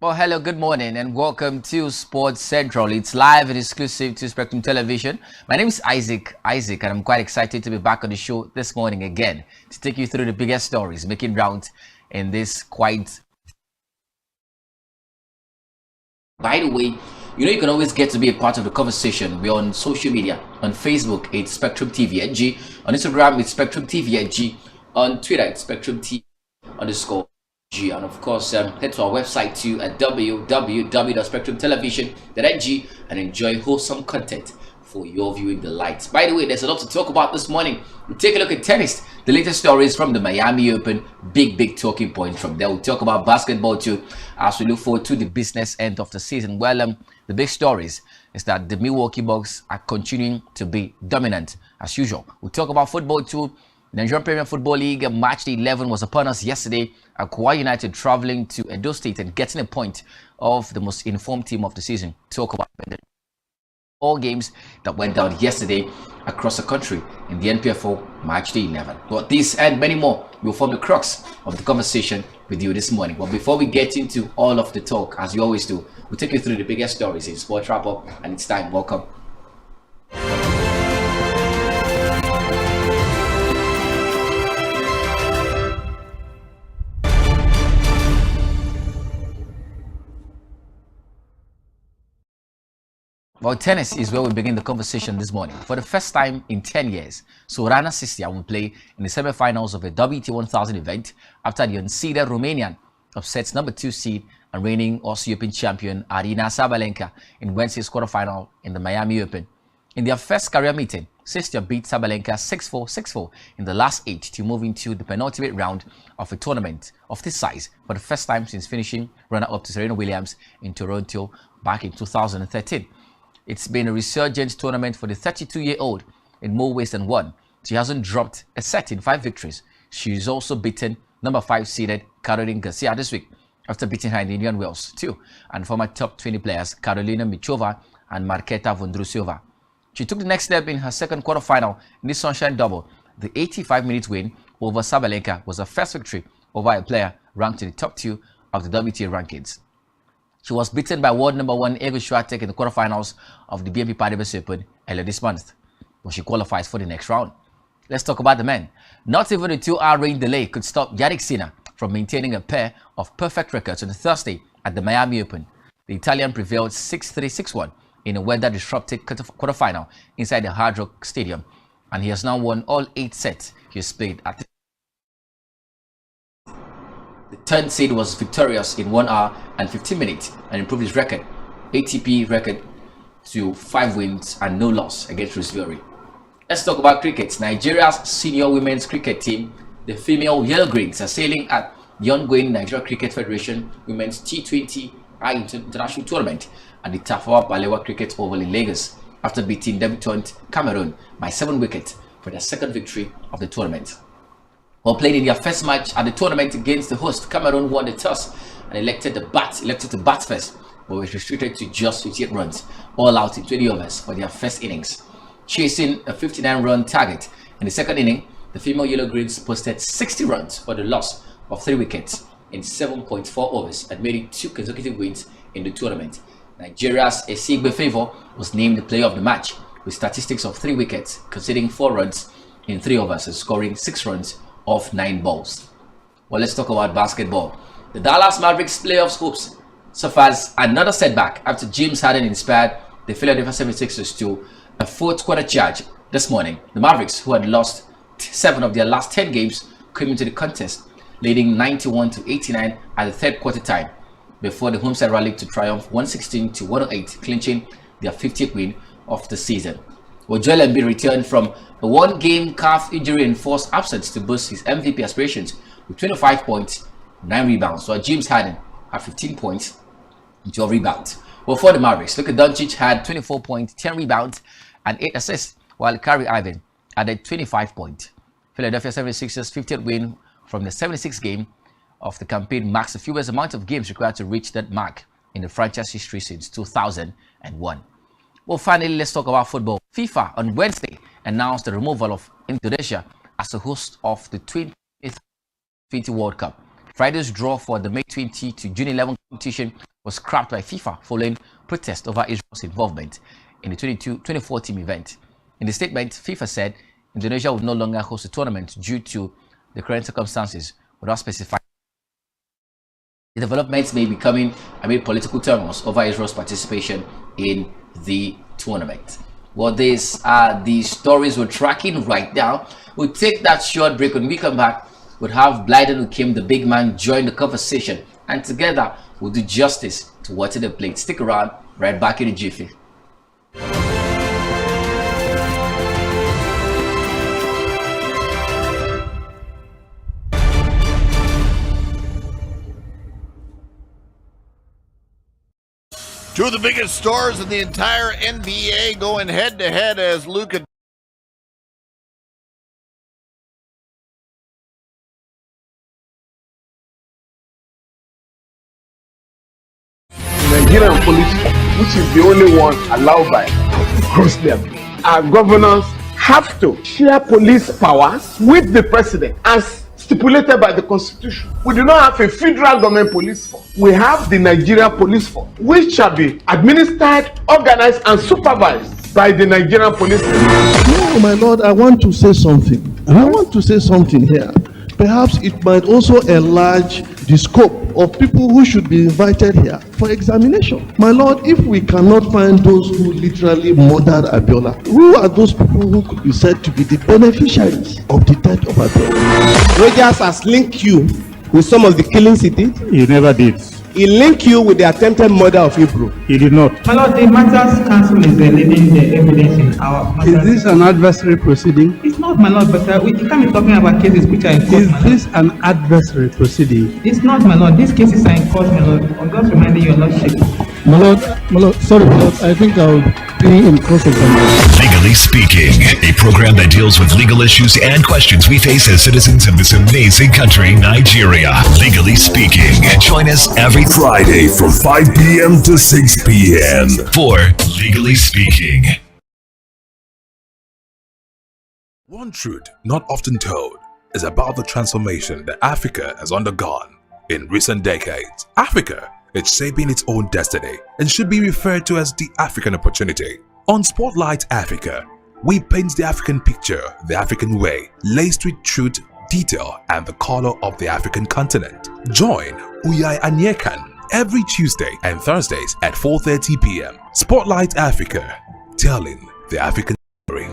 Well, hello, good morning, and welcome to Sports Central. It's live and exclusive to Spectrum Television. My name is Isaac, and I'm quite excited to be back on the show this morning again to take you through the biggest stories making rounds in this quite. By the way, you can always get to be a part of the conversation. We're on social media. On Facebook, it's spectrumtv.ng. On Instagram, it's spectrumtv.ng. On Twitter, it's spectrumtv_. And of course, head to our website too at www.spectrumtelevision.ng and enjoy wholesome content for your viewing delights. By the way, there's a lot to talk about this morning. We'll take a look at tennis, the latest stories from the Miami Open, big talking points from there. We'll talk about basketball too as we look forward to the business end of the season. Well, the big stories is that the Milwaukee Bucks are continuing to be dominant as usual. We'll talk about football too. The Nigerian Premier Football League Match Day 11 was upon us yesterday. Akwa United traveling to Edo State and getting a point of the most informed team of the season. Talk about all games that went down yesterday across the country in the NPFL Match Day 11. But this and many more will form the crux of the conversation with you this morning. But before we get into all of the talk, as we always do, we'll take you through the biggest stories in Sport Wrap Up, and it's time. Welcome. Well, tennis is where we begin the conversation this morning. For the first time in 10 years, Sorana Sistia will play in the semi-finals of a WTA 1000 event after the unseeded Romanian upsets number 2 seed and reigning European champion Aryna Sabalenka in Wednesday's quarterfinal in the Miami Open. In their first career meeting, Sistia beat Sabalenka 6-4, 6-4 in the last 8 to move into the penultimate round of a tournament of this size for the first time since finishing runner-up to Serena Williams in Toronto back in 2013. It's been a resurgent tournament for the 32-year-old in more ways than one. She hasn't dropped a set in 5 victories. She's also beaten number 5 seeded Caroline Garcia this week after beating her in Indian Wells too, and former top 20 players Karolina Michova and Marketa Vondrousova. She took the next step in her second quarterfinal in the Sunshine Double. The 85-minute win over Sabalenka was her first victory over a player ranked in the top 2 of the WTA rankings. She was beaten by world number 1 Iga Swiatek in the quarterfinals of the BNP Paribas Open earlier this month, but she qualifies for the next round. Let's talk about the men. Not even a 2-hour rain delay could stop Jannik Sinner from maintaining a pair of perfect records on Thursday at the Miami Open. The Italian prevailed 6-3, 6-1 in a weather-disrupted quarterfinal inside the Hard Rock Stadium, and he has now won all 8 sets he has played at. The 10th seed was victorious in 1 hour and 15 minutes and improved his record, ATP record, to 5 wins and no loss against Rosebery. Let's talk about cricket. Nigeria's senior women's cricket team, the female Yellowgreens, are sailing at the ongoing Nigeria Cricket Federation Women's T20 International Tournament at the Tafawa Balewa Cricket Oval in Lagos after beating debutant Cameroon by 7 wickets for their second victory of the tournament. While playing in their first match at the tournament against the host, Cameroon won the toss and elected to bat first, but was restricted to just 58 runs, all out in 20 overs for their first innings. Chasing a 59-run target in the second inning, the female Yellowgreens posted 60 runs for the loss of 3 wickets in 7.4 overs and made it 2 consecutive wins in the tournament. Nigeria's Esigbe Favour was named the player of the match with statistics of 3 wickets, conceding 4 runs in 3 overs and scoring 6 runs off 9 balls. Well, let's talk about basketball. The Dallas Mavericks playoffs hopes suffers another setback after James Harden inspired the Philadelphia 76ers to a 4th quarter charge this morning. The Mavericks, who had lost 7 of their last 10 games, came into the contest leading 91-89 at the 3rd quarter time before the homeside rallied to triumph 116-108, clinching their 50th win of the season. Well, Joel Embiid returned from a 1-game calf injury enforced absence to boost his MVP aspirations with 25 points, 9 rebounds, while James Harden had 15 points and 12 rebounds. Well, for the Mavericks, Luka Doncic had 24 points, 10 rebounds, and 8 assists, while Kyrie Irving added 25 points. Philadelphia 76ers' 50th win from the 76th game of the campaign marks the fewest amount of games required to reach that mark in the franchise history since 2001. Well, finally, let's talk about football. FIFA on Wednesday announced the removal of Indonesia as the host of the 2020 World Cup. Friday's draw for the May 20 to June 11 competition was scrapped by FIFA following protest over Israel's involvement in the 2014 event. In the statement, FIFA said Indonesia would no longer host the tournament due to the current circumstances without specifying. The developments may be coming amid political turmoil over Israel's participation in the tournament. Well, these are the stories we're tracking right now. We'll take that short break. When we come back, we'll have Blyden, who came the big man, join the conversation, and together we'll do justice to what's in the plate. Stick around, right back in a jiffy. Two of the biggest stars in the entire NBA going head-to-head as Luka. Nigerian police, which is the only one allowed by cross them. Our governors have to share police powers with the president as stipulated by the constitution. We do not have a federal government police force. We have the Nigerian police force, which shall be administered, organized, and supervised by the Nigerian police force. No, my lord, I want to say something. I want to say something here. Perhaps it might also enlarge the scope of people who should be invited here for examination. My lord, if we cannot find those who literally murdered Abiola, who are those people who could be said to be the beneficiaries of the death of Abiola? Rogers has linked you with some of the killings he did. He never did. He linked you with the attempted murder of Hebrew. He did not. My lord, the Matters Council is leading the evidence in our matters. Is this an adversary proceeding? It's not, my lord, but we can't be talking about cases which are in court. Is this an adversary proceeding? It's not, my lord. These cases are in court, my lord. I'm just reminding you, lordship. My lord, sorry, my lord, I think I'll be in cross examination. Legally Speaking, a program that deals with legal issues and questions we face as citizens of this amazing country, Nigeria. Legally Speaking. Join us every Friday from 5 p.m. to 6 p.m. for Legally Speaking. One truth not often told is about the transformation that Africa has undergone in recent decades. Africa is shaping its own destiny and should be referred to as the African opportunity. On Spotlight Africa, we paint the African picture the African way, laced with truth, detail, and the color of the African continent. Join Uyai Anyekan every Tuesday and Thursdays at 4:30 p.m. Spotlight Africa, telling the African story.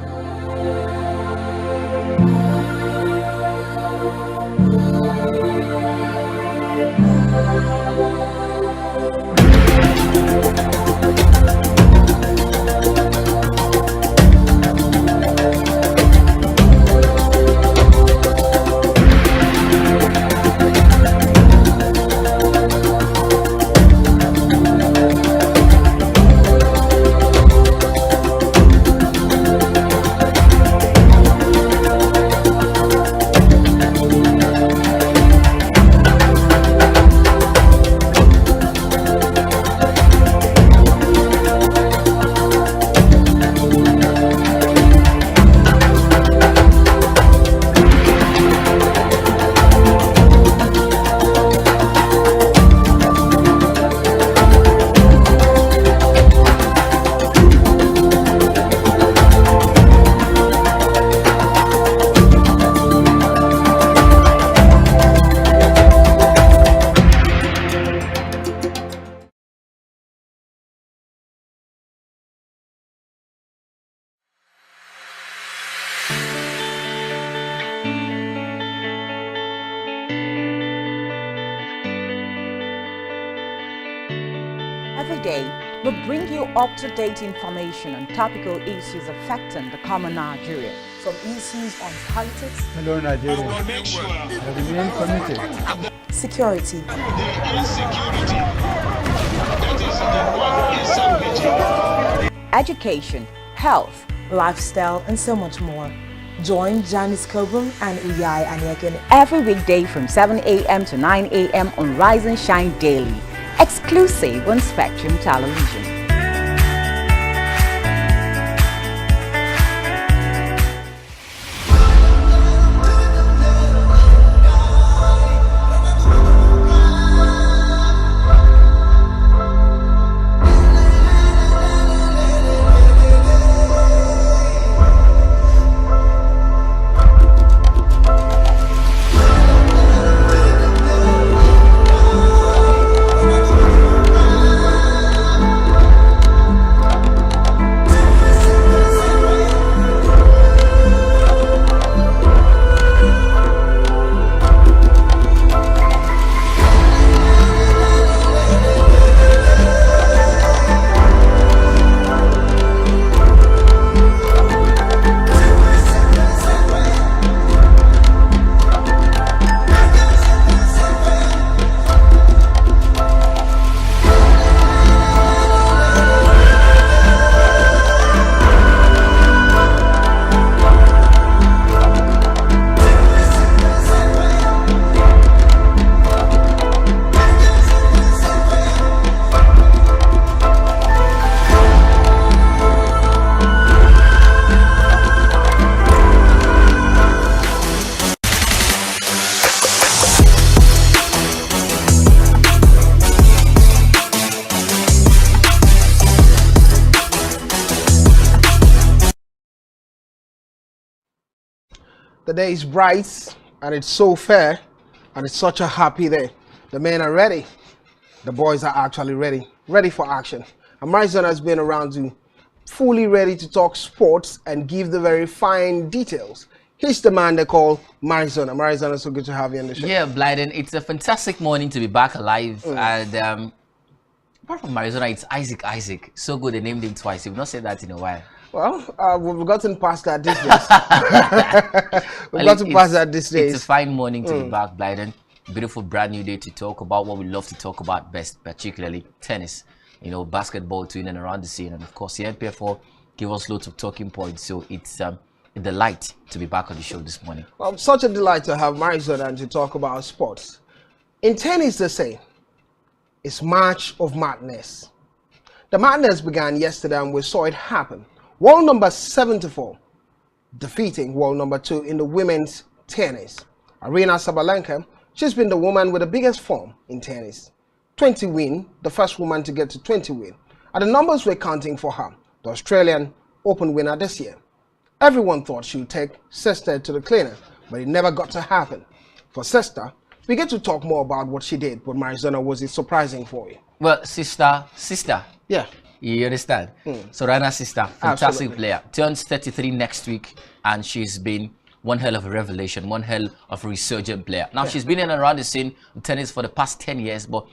Every day, we bring you up-to-date information on topical issues affecting the common Nigerian. From issues on politics, Hello, Nigeria. I remain committed. security, education, health, lifestyle, and so much more. Join Janice Kobum and Uyai Anyeken every weekday from 7 a.m. to 9 a.m. on Rise and Shine Daily, exclusive on Spectrum Television. The day is bright and it's so fair and it's such a happy day. The men are ready. The boys are actually ready for action. And Marizon has been around to fully ready to talk sports and give the very fine details. He's the man they call Marizon. Marizon, it's so good to have you on the show. Yeah, Blyden, it's a fantastic morning to be back alive. And apart from Marizona, it's Isaac. So good they named him twice. You've not said that in a while. Well, we've gotten past that these days. We've gotten past that these days. It's a fine morning to be back, Blyden. Beautiful brand new day to talk about what we love to talk about best, particularly tennis. You know, basketball to in and around the scene, and of course the NPFL give us loads of talking points. So it's a delight to be back on the show this morning. Well, such a delight to have Marizon and to talk about sports. In tennis, they say it's March of Madness. The madness began yesterday and we saw it happen. World number 74 defeating world number 2 in the women's tennis. Aryna Sabalenka, she's been the woman with the biggest form in tennis. 20 win, the first woman to get to 20 win. And the numbers were counting for her, the Australian Open winner this year. Everyone thought she would take Sister to the cleaner, but it never got to happen. For Sister, we get to talk more about what she did, but Marizona, was it surprising for you? Well, sister. Yeah. You understand? Sorana Sister, fantastic Absolutely. player. Turns 33 next week, and she's been one hell of a revelation, one hell of a resurgent player. Now, she's been in and around the scene of tennis for the past 10 years, but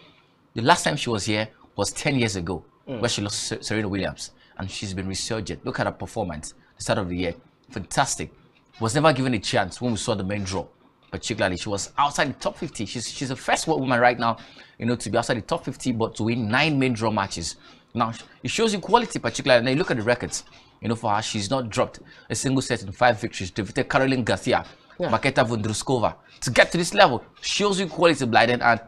the last time she was here was 10 years ago, where she lost Serena Williams, and she's been resurgent. Look at her performance, the start of the year. Fantastic. Was never given a chance when we saw the main draw. Particularly, she was outside the top 50. She's the first woman right now, you know, to be outside the top 50, but to win 9 main draw matches. Now, it shows you quality, particularly. Now, you look at the records. You know, for her, she's not dropped a single set in 5 victories. Defeated Caroline Garcia, Maketa Vondruskova. To get to this level, shows you quality, Blyden. And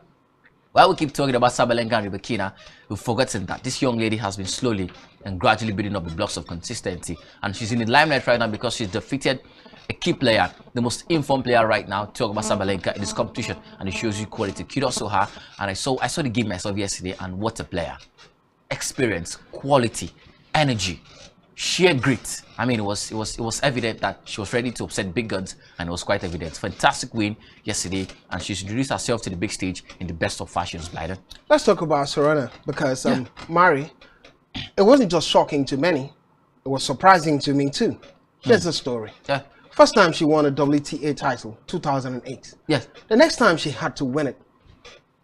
while we keep talking about Sabalenka and Rebekina, we've forgotten that this young lady has been slowly and gradually building up the blocks of consistency. And she's in the limelight right now because she's defeated a key player, the most informed player right now. Talk about Sabalenka in this competition, and it shows you quality. Kudos to her. And I saw the game myself yesterday, and what a player! Experience, quality, energy, sheer grit. I mean, it was evident that she was ready to upset big guns, and it was quite evident. Fantastic win yesterday, and she's introduced herself to the big stage in the best of fashions, Blyden. Let's talk about Serena, because Mari, it wasn't just shocking to many, it was surprising to me too. Here's the story. First time she won a WTA title, 2008. Yes. The next time she had to win it,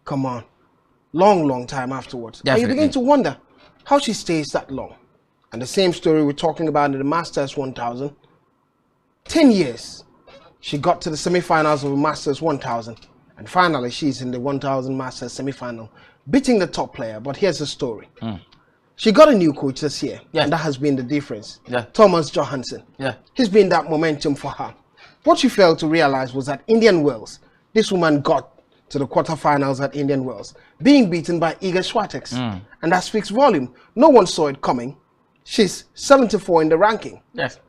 come on, long time afterwards. Definitely. And you begin to wonder how she stays that long. And the same story we're talking about in the Masters 1000. 10 years, she got to the semi-finals of the Masters 1000. And finally, she's in the 1000 Masters semi-final, beating the top player. But here's the story. She got a new coach this year, and that has been the difference. Thomas Johansson. He's been that momentum for her. What she failed to realize was that Indian Wells, this woman got to the quarterfinals at Indian Wells, being beaten by Iga Swiatek. And that speaks volume. No one saw it coming. She's 74 in the ranking. Yes.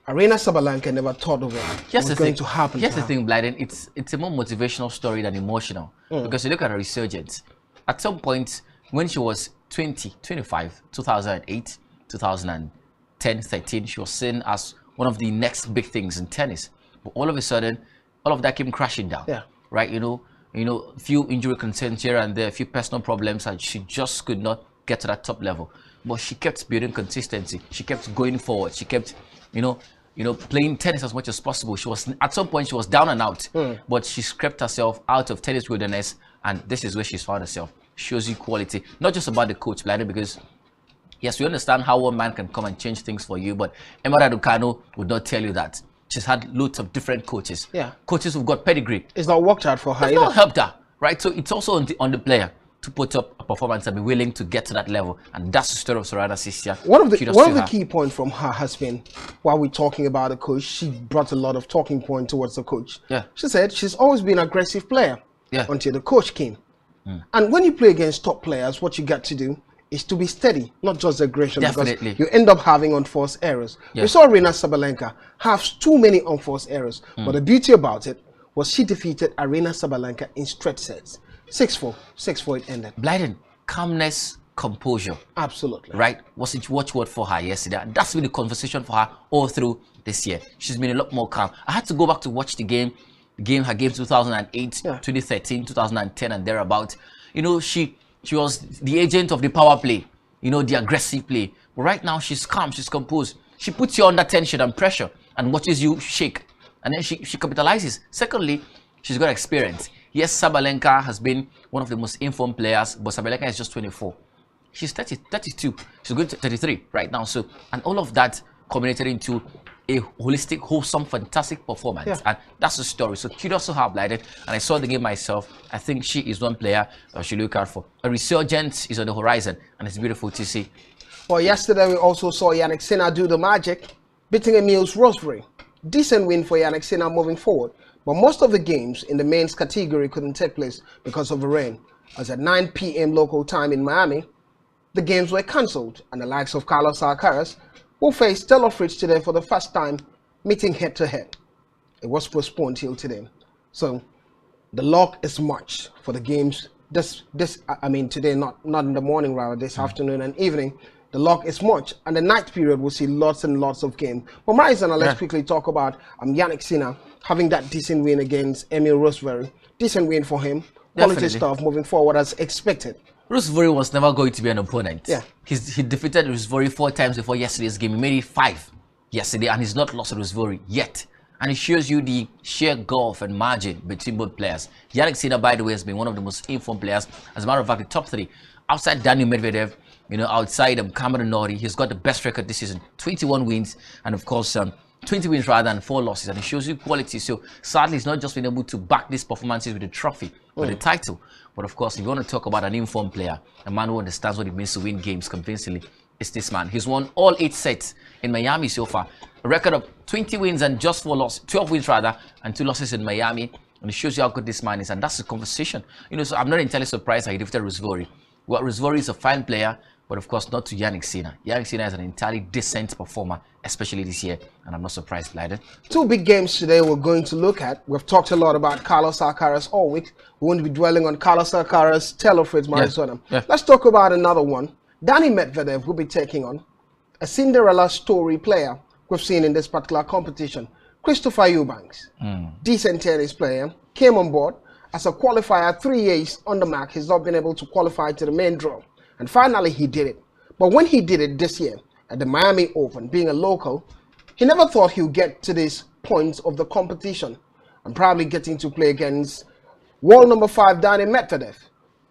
Aryna Sabalenka never thought of it. Was going to happen. Here's the thing, Blyden. It's a more motivational story than emotional. Because you look at her resurgence. At some point, when she was 20, 25, 2008, 2010, 13, she was seen as one of the next big things in tennis. But all of a sudden, all of that came crashing down. Right? You know, a few injury concerns here and there, a few personal problems, and she just could not get to that top level. But she kept building consistency. She kept going forward. She kept, you know, playing tennis as much as possible. She was, at some point, she was down and out, but she scraped herself out of tennis wilderness, and this is where she's found herself. Shows you quality, not just about the coach, Blyden, because yes, we understand how one man can come and change things for you, but Emma Raducanu would not tell you that. She's had loads of different coaches. Coaches who've got pedigree. It's not worked out for her. It's not helped her, right? So it's also on the player to put up a performance and be willing to get to that level, and that's the story of Sorana Sisia. One of the key points from her has been, while we're talking about the coach, she brought a lot of talking point towards the coach. She said she's always been an aggressive player until the coach came. And when you play against top players, what you got to do is to be steady, not just aggression. Because you end up having unforced errors. We saw Aryna Sabalenka have too many unforced errors. But the beauty about it was she defeated Aryna Sabalenka in straight sets. 6-4 it ended. Blyden, calmness, composure. Absolutely. Right? Was it watchword for her yesterday? And that's been the conversation for her all through this year. She's been a lot more calm. I had to go back to watch her game 2008, 2013, 2010, and thereabout. You know, she was the agent of the power play, you know, the aggressive play. But right now, she's calm, she's composed. She puts you under tension and pressure and watches you shake. And then she capitalizes. Secondly, she's got experience. Yes, Sabalenka has been one of the most informed players, but Sabalenka is just 24. She's 32. She's going to 33 right now. So, and all of that culminated into a holistic, wholesome, fantastic performance. Yeah. And that's the story. So kudos to her, Blighted. And I saw the game myself. I think she is one player I should look out for. A resurgence is on the horizon, and it's beautiful to see. Well, yesterday we also saw Yannick Sinner do the magic, beating Emil's Rosebery. Decent win for Yannick Sinner moving forward. But most of the games in the men's category couldn't take place because of the rain. As at 9 p.m. local time in Miami, the games were cancelled, and the likes of Carlos Alcaraz will face Taylor Fritz today for the first time, meeting head-to-head. It was postponed till today. So the luck is much for the games today, not in the morning, rather this afternoon and evening. The luck is much, and the night period will see lots and lots of games. But Marizana, let's quickly talk about Yannick Sinner having that decent win against Emil Rosebery. Decent win for him. Quality stuff moving forward as expected. Rosebery was never going to be an opponent. Yeah. He defeated Rosebery 4 times before yesterday's game. He made it 5 yesterday, and he's not lost to Rosebery yet. And it shows you the sheer gulf and margin between both players. Yannick Sinner, by the way, has been one of the most informed players. As a matter of fact, the top 3, outside Daniil Medvedev, you know, outside Cameron Norrie, he's got the best record this season. 21 wins, and of course, 20 wins rather than 4 losses, and it shows you quality. So sadly, he's not just been able to back these performances with the trophy, but the title. But of course, if you want to talk about an informed player, a man who understands what it means to win games convincingly, it's this man. He's won all 8 sets in Miami so far. A record of 20 wins and just 4 losses, 12 wins rather, and 2 losses in Miami. And it shows you how good this man is, and that's the conversation. You know, so I'm not entirely surprised that he defeated Rosebery. Well, Rosebery is a fine player, but of course not to Yannick Sinner. Yannick Sinner is an entirely decent performer, especially this year, and I'm not surprised, Blyden. 2 big games today we're going to look at. We've talked a lot about Carlos Alcaraz all week. We won't be dwelling on Carlos Alcaraz, Taylor Fritz, Marizona. Let's talk about another one. Daniil Medvedev will be taking on a Cinderella story player we've seen in this particular competition, Christopher Eubanks. Decent tennis player, came on board as a qualifier 3 years on the mark. He's not been able to qualify to the main draw. And finally, he did it. But when he did it this year at the Miami Open, being a local, he never thought he would get to this point of the competition and probably getting to play against world number 5, Daniil Medvedev.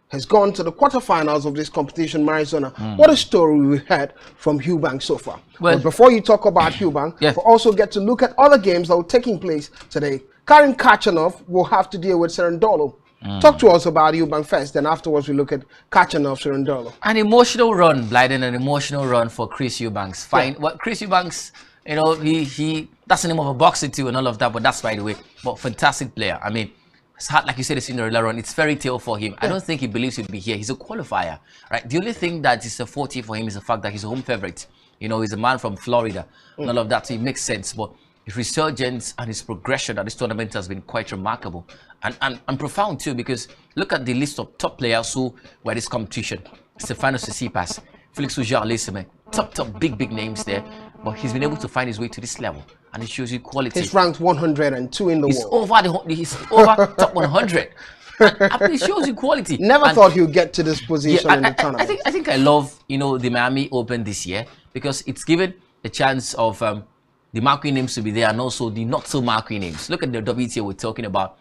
Has gone to the quarterfinals of this competition, Marizona. What a story we had from Eubanks so far. Well, but before you talk about Eubanks, we also get to look at other games that are taking place today. Karen Khachanov will have to deal with Cerundolo. Talk to us about Eubanks first, then afterwards we look at Khachanov, Cerundolo. An emotional run, Blyden, an emotional run for Chris Eubanks. Fine. Well, Chris Eubanks, you know, he that's the name of a boxer too and all of that, but that's by the way. But fantastic player. I mean, it's hard, like you said, the Cinderella run. It's fairy tale for him. I don't think he believes he'll be here. He's a qualifier, right? The only thing that is a forte for him is the fact that he's a home favorite. You know, he's a man from Florida. And all of that, so it makes sense. But his resurgence and his progression at this tournament has been quite remarkable and profound too, because look at the list of top players who were at this competition. Stefanos Tsitsipas, Felix Auger-Aliassime, top big names there, but he's been able to find his way to this level, and it shows you quality. He's ranked 102 in the world. He's over top 100. And it shows you quality. Never thought he would get to this position in the tournament. I think I love, you know, the Miami Open this year because it's given a chance of the marquee names to be there and also the not so marquee names. Look at the WTA we're talking about.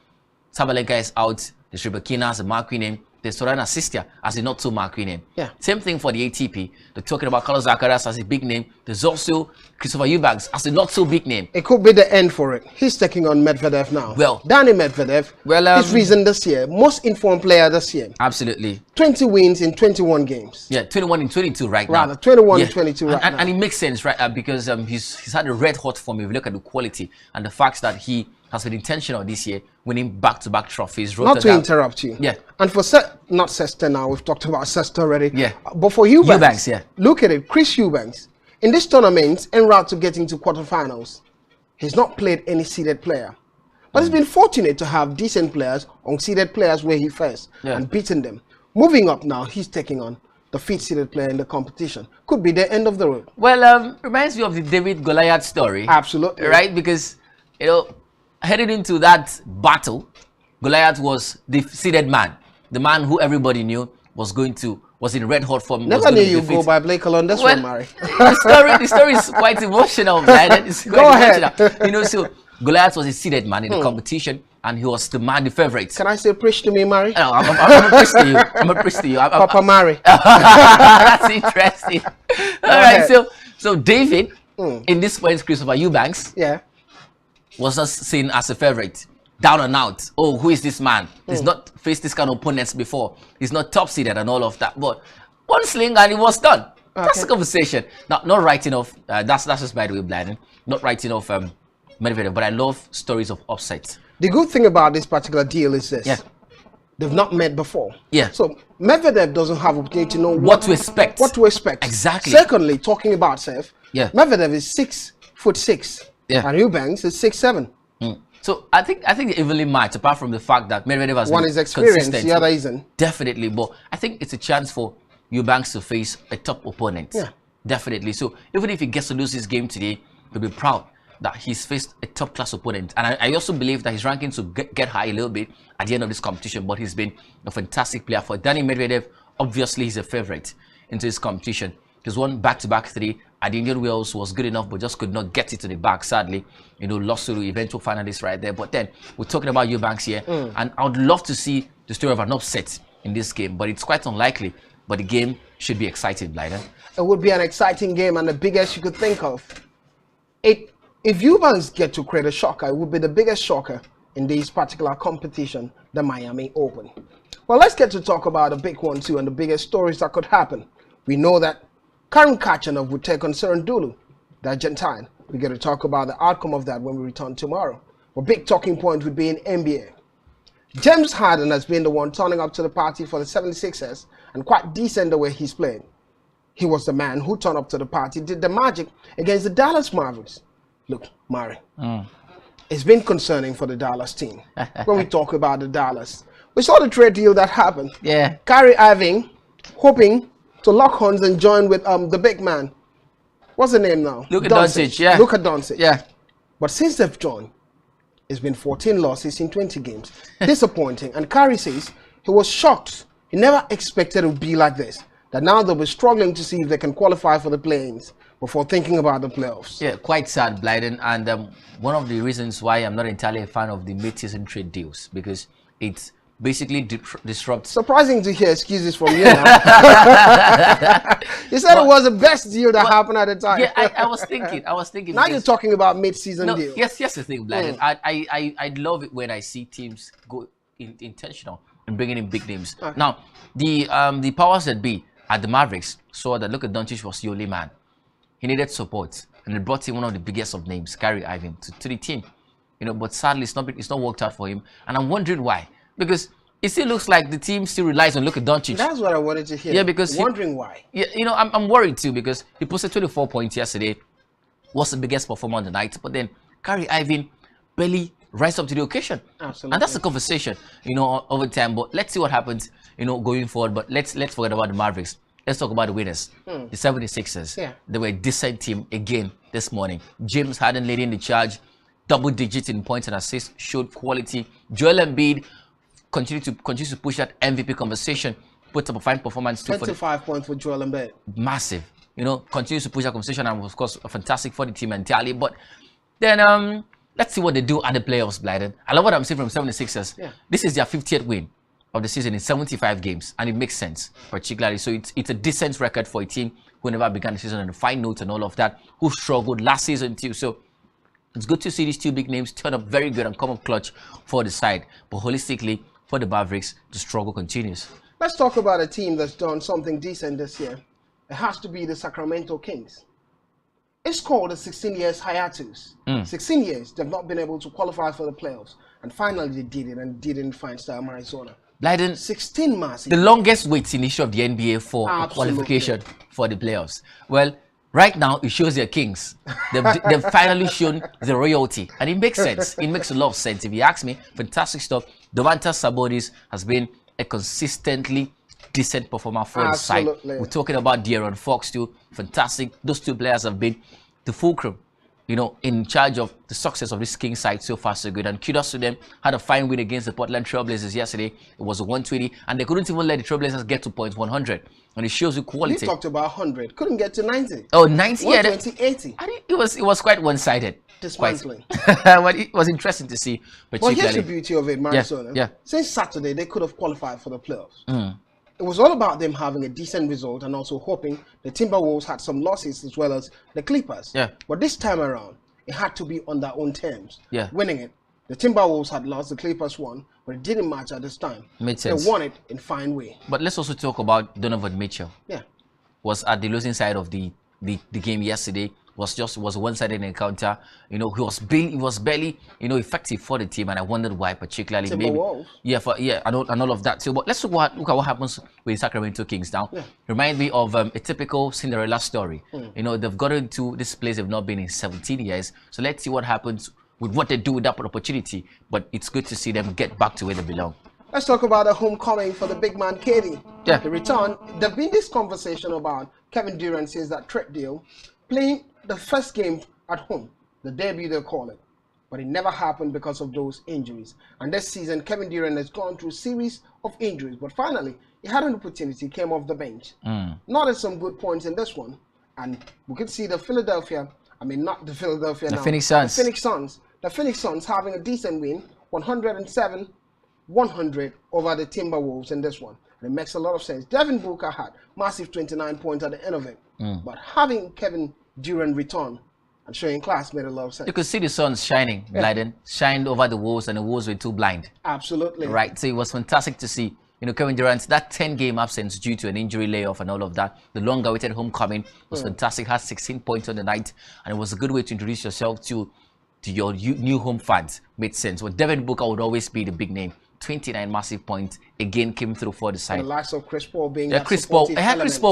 Sabalenka is out. There's Rybakina as a marquee name. There's Sorana Sistia as a not so marquee name. Same thing for the ATP. They're talking about Carlos Alcaraz as a big name. There's also Christopher Eubanks as a not so big name. It could be the end for it. He's taking on Medvedev now. Well, Daniil Medvedev, his reason this year, most informed player this year. Absolutely. 20 wins in 21 games. Yeah, 21 in 22 right now. Rather, 21 in 22 right now. And it makes sense, right? Because he's had a red hot form if you look at the quality and the fact that he has been intentional this year, winning back-to-back trophies. Not to interrupt you. Yeah. And for not Sester now, we've talked about Sester already. Yeah. But for Eubanks, yeah. Look at it, Chris Eubanks. In this tournament, en route to getting to quarterfinals, he's not played any seeded player. But he's been fortunate to have decent players, unseeded players where he first, and beaten them. Moving up now, he's taking on the fifth-seeded player in the competition. Could be the end of the road. Well, reminds me of the David Goliath story. Absolutely. Right? Because, you know, heading into that battle, Goliath was the seeded man. The man who everybody knew was in red hot form. Never knew you go by Blake alone. That's one, Murray. the story is quite emotional, man. It's quite Go ahead. emotional. You know, so Goliath was a seeded man in the competition, and he was the favorite. Can I say preach to me, Murray? No, I'm a priest to you. I'm a priest to you. Papa Murray. That's interesting. All right, so David, in this point, Christopher Eubanks, was not seen as a favorite. Down and out. Oh, who is this man? He's not faced this kind of opponents before. He's not top seeded and all of that. But one sling and it was done. Okay. That's the conversation. Not writing off. That's just by the way, Blyden. Not writing off Medvedev. But I love stories of upsets. The good thing about this particular deal is this. Yeah. They've not met before. Yeah. So Medvedev doesn't have opportunity to know what to expect. What to expect. Exactly. Secondly, talking about Seth. Yeah. Medvedev is 6'6". Yeah. And Eubanks is 6'7". So I think they evenly match, apart from the fact that Medvedev has one been is experienced, consistent. the other isn't. Definitely, but I think it's a chance for Eubanks to face a top opponent. Yeah. Definitely. So even if he gets to lose his game today, he'll be proud that he's faced a top class opponent. And I also believe that his rankings will get high a little bit at the end of this competition, but he's been a fantastic player. For Danny Medvedev, obviously he's a favorite into this competition. He's won back-to-back 3 at the Indian Wells, was good enough, but just could not get it to the back, sadly. You know, lost to the eventual finalists right there. But then, we're talking about Eubanks here, and I would love to see the story of an upset in this game, but it's quite unlikely. But the game should be exciting, Blyden. It would be an exciting game, and the biggest you could think of. If Eubanks get to create a shocker, it would be the biggest shocker in this particular competition, the Miami Open. Well, let's get to talk about the big one too, and the biggest stories that could happen. We know that Karen Kachanov would take on Serendulu, the Argentine. We're going to talk about the outcome of that when we return tomorrow. A big talking point would be in NBA. James Harden has been the one turning up to the party for the 76ers, and quite decent the way he's playing. He was the man who turned up to the party, did the magic against the Dallas Mavericks. Look, Murray, it's been concerning for the Dallas team. When we talk about the Dallas, we saw the trade deal that happened. Yeah. Kyrie Irving hoping to lock horns and join with the big man. What's the name now? Luka Doncic, yeah. Luka Doncic. Yeah. But since they've joined, it's been 14 losses in 20 games. Disappointing. And Kyrie says he was shocked. He never expected it would be like this. That now they'll be struggling to see if they can qualify for the play-ins before thinking about the playoffs. Yeah, quite sad, Blyden. And one of the reasons why I'm not entirely a fan of the mid-season trade deals, because it's basically disrupts. Surprising to hear excuses from you now. You said it was the best deal that happened at the time. Yeah, I was thinking. Now you're talking about mid-season deal. Yes, the thing, Blyden. I love it when I see teams go intentional in bringing in big names. Okay. Now, the powers that be at the Mavericks saw that Luka Doncic was the only man. He needed support, and they brought in one of the biggest of names, Kyrie Irving, to the team. You know, but sadly, it's not worked out for him, and I'm wondering why. Because it still looks like the team still relies on Luka Doncic. That's what I wanted to hear. Yeah, because wondering why. Yeah, you know, I'm worried too, because he posted 24 points yesterday, was the biggest performer on the night, but then Kyrie Irving barely rise up to the occasion. Absolutely. And that's a conversation, you know, over time. But let's see what happens, you know, going forward. But let's forget about the Mavericks. Let's talk about the winners. The 76ers. Yeah. They were a decent team again this morning. James Harden leading the charge, double digits in points and assists, showed quality. Joel Embiid continues to push that MVP conversation, put up a fine performance too. 25 points for Joel Embiid. Massive. You know, continues to push that conversation, and of course, fantastic for the team entirely. But then let's see what they do at the playoffs, Blyden. I love what I'm seeing from 76ers. Yeah. This is their 50th win of the season in 75 games, and it makes sense, particularly. So it's a decent record for a team who never began the season on a fine note and all of that, who struggled last season too. So it's good to see these two big names turn up very good and come up clutch for the side. But holistically, for the Mavericks, the struggle continues. Let's talk about a team that's done something decent this year. It has to be the Sacramento Kings. It's called a 16 years hiatus. 16 years, they've not been able to qualify for the playoffs. And finally they did it, and didn't find Star Arizona. Blyden, 16 months. The longest wait in the history of the NBA for qualification for the playoffs. Well, right now it shows their Kings. They've finally shown the royalty, and it makes sense. It makes a lot of sense. If you ask me, fantastic stuff. Domantas Sabonis has been a consistently decent performer for the side. We're talking about De'Aaron Fox too. Fantastic. Those two players have been the fulcrum, you know, in charge of the success of this Kings side so far so good. And kudos to them. Had a fine win against the Portland Trailblazers yesterday. It was a 120, and they couldn't even let the Trailblazers get to points 100. And it shows you quality. You talked about 100. Couldn't get to 90. Oh, 90? Yeah. 80. I think it was quite one-sided. Dismantling. But it was interesting to see. Well, here's the beauty of it, Marisol. Yeah. Since Saturday, they could have qualified for the playoffs. It was all about them having a decent result and also hoping the Timberwolves had some losses as well as the Clippers. Yeah. But this time around, it had to be on their own terms. Yeah. Winning it. The Timberwolves had lost, the Clippers won, but it didn't matter at this time. Made sense. They won it in fine way. But let's also talk about Donovan Mitchell. Yeah. Was at the losing side of the game yesterday. Was a one-sided encounter. You know, he was barely you know, effective for the team, and I wondered why particularly. Timberwolves. Maybe and all of that too. But let's look at what happens with Sacramento Kings now. Yeah. Remind me of a typical Cinderella story. You know, they've gotten to this place they've not been in 17 years. So let's see what happens with what they do with that opportunity. But it's good to see them get back to where they belong. Let's talk about the homecoming for the big man, KD. Yeah. The return. There's been this conversation about Kevin Durant says that trade deal, playing the first game at home, the debut they call it. But it never happened because of those injuries. And this season, Kevin Durant has gone through a series of injuries. But finally, he had an opportunity, came off the bench. Not at some good points in this one. And we could see the Phoenix Suns having a decent win, 107-100 over the Timberwolves in this one. And it makes a lot of sense. Devin Booker had massive 29 points at the end of it. But having Kevin Durant return and showing class made a lot of sense. You could see the Suns shining, blinding, shined over the Wolves, and the Wolves were too blind. Absolutely. Right. So it was fantastic to see, you know, Kevin Durant, that 10-game absence due to an injury layoff and all of that. The long-awaited homecoming was fantastic. Had 16 points on the night, and it was a good way to introduce yourself to your new home fans. Made sense. But Devin Booker would always be the big name. 29 massive points again came through for the side. And the likes of Chris Paul being Chris Paul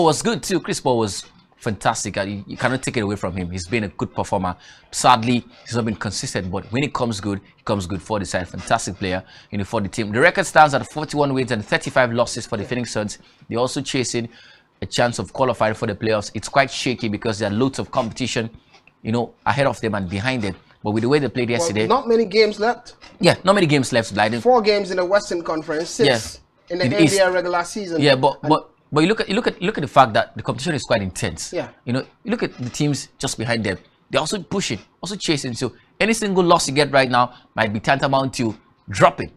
was good too. Chris Paul was fantastic. You cannot take it away from him. He's been a good performer. Sadly, he's not been consistent, but when it comes good, he comes good for the side. Fantastic player, you know, for the team. The record stands at 41 wins and 35 losses for the Phoenix Suns. They're also chasing a chance of qualifying for the playoffs. It's quite shaky because there are loads of competition, you know, ahead of them and behind them. But with the way they played yesterday, not many games left. Yeah, not many games left. 4 games in the Western Conference, 6 in the NBA regular season. Yeah, but you look at the fact that the competition is quite intense. Yeah. You know, you look at the teams just behind them. They're also pushing, also chasing. So any single loss you get right now might be tantamount to dropping